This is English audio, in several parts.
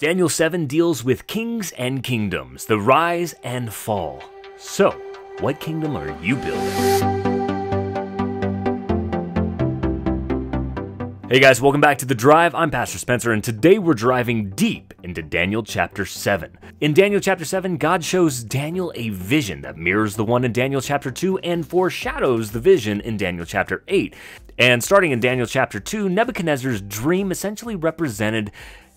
Daniel 7 deals with kings and kingdoms, the rise and fall. So, what kingdom are you building? Hey guys, welcome back to The Drive. I'm Pastor Spencer, and today we're driving deep into Daniel chapter 7. In Daniel chapter 7, God shows Daniel a vision that mirrors the one in Daniel chapter 2 and foreshadows the vision in Daniel chapter 8. And starting in Daniel chapter 2, Nebuchadnezzar's dream essentially represented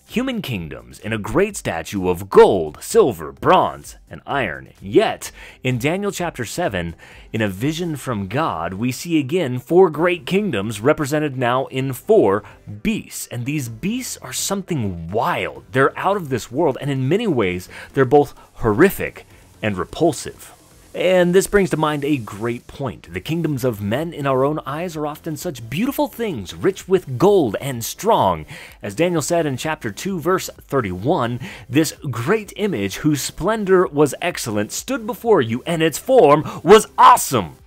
human kingdoms in a great statue of gold, silver, bronze, and iron. Yet, in Daniel chapter 7, in a vision from God, we see again 4 great kingdoms represented now in 4 beasts. And these beasts are something wild. They're out of this world, and in many ways, they're both horrific and repulsive. And this brings to mind a great point. The kingdoms of men in our own eyes are often such beautiful things, rich with gold and strong. As Daniel said in chapter 2, verse 31, this great image whose splendor was excellent stood before you, and its form was awesome.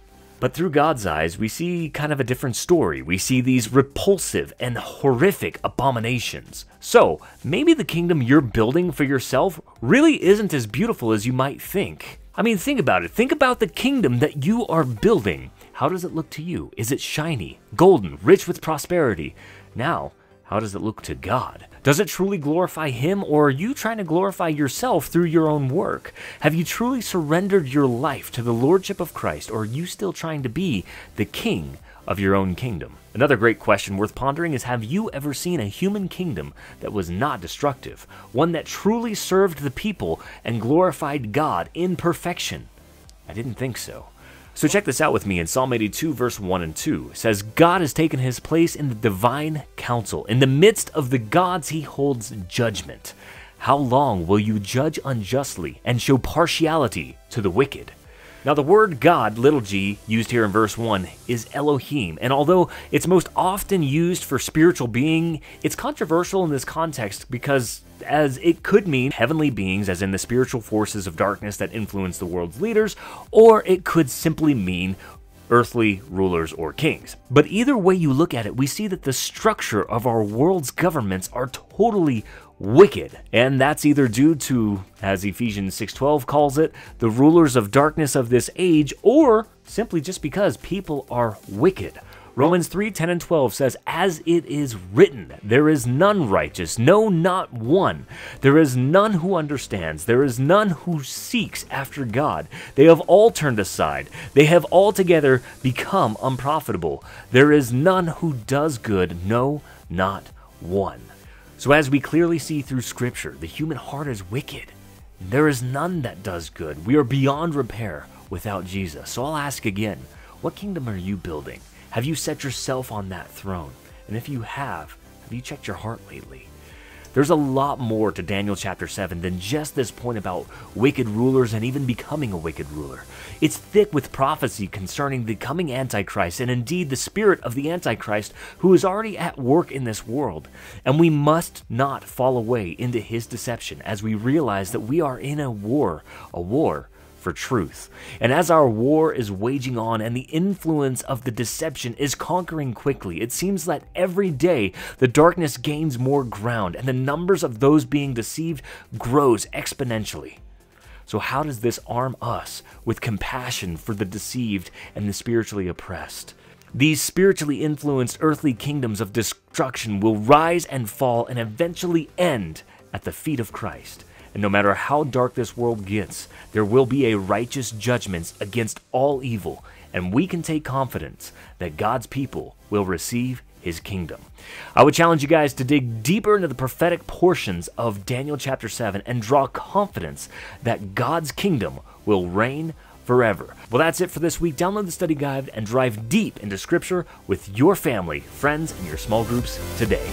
But through God's eyes, we see kind of a different story. We see these repulsive and horrific abominations. So, maybe the kingdom you're building for yourself really isn't as beautiful as you might think. I mean, think about it. Think about the kingdom that you are building. How does it look to you? Is it shiny, golden, rich with prosperity? Now, how does it look to God? Does it truly glorify Him, or are you trying to glorify yourself through your own work? Have you truly surrendered your life to the Lordship of Christ, or are you still trying to be the king of your own kingdom? Another great question worth pondering is, have you ever seen a human kingdom that was not destructive? One that truly served the people and glorified God in perfection? I didn't think so. So check this out with me in Psalm 82 verse 1 and 2. It says, God has taken His place in the divine council. In the midst of the gods He holds judgment. How long will you judge unjustly and show partiality to the wicked? Now the word God, little g, used here in verse 1 is Elohim, and although it's most often used for spiritual being, it's controversial in this context because as it could mean heavenly beings, as in the spiritual forces of darkness that influence the world's leaders, or it could simply mean earthly rulers or kings. But either way you look at it, we see that the structure of our world's governments are totally wicked, and that's either due to, as Ephesians 6:12 calls it, the rulers of darkness of this age, or simply just because people are wicked. Romans 3:10 and 12 says, as it is written, there is none righteous, no, not one. There is none who understands. There is none who seeks after God. They have all turned aside. They have altogether become unprofitable. There is none who does good, no, not one. So as we clearly see through Scripture, the human heart is wicked. There is none that does good. We are beyond repair without Jesus. So I'll ask again, what kingdom are you building? Have you set yourself on that throne? And if you have you checked your heart lately? There's a lot more to Daniel chapter 7 than just this point about wicked rulers and even becoming a wicked ruler. It's thick with prophecy concerning the coming Antichrist and indeed the spirit of the Antichrist who is already at work in this world. And we must not fall away into his deception as we realize that we are in a war for truth. And as our war is waging on and the influence of the deception is conquering quickly, it seems that every day the darkness gains more ground and the numbers of those being deceived grows exponentially. So how does this arm us with compassion for the deceived and the spiritually oppressed? These spiritually influenced earthly kingdoms of destruction will rise and fall and eventually end at the feet of Christ. And no matter how dark this world gets, there will be a righteous judgment against all evil, and we can take confidence that God's people will receive His kingdom. I would challenge you guys to dig deeper into the prophetic portions of Daniel chapter 7 and draw confidence that God's kingdom will reign forever. Well, that's it for this week. Download the study guide and drive deep into Scripture with your family, friends, and your small groups today.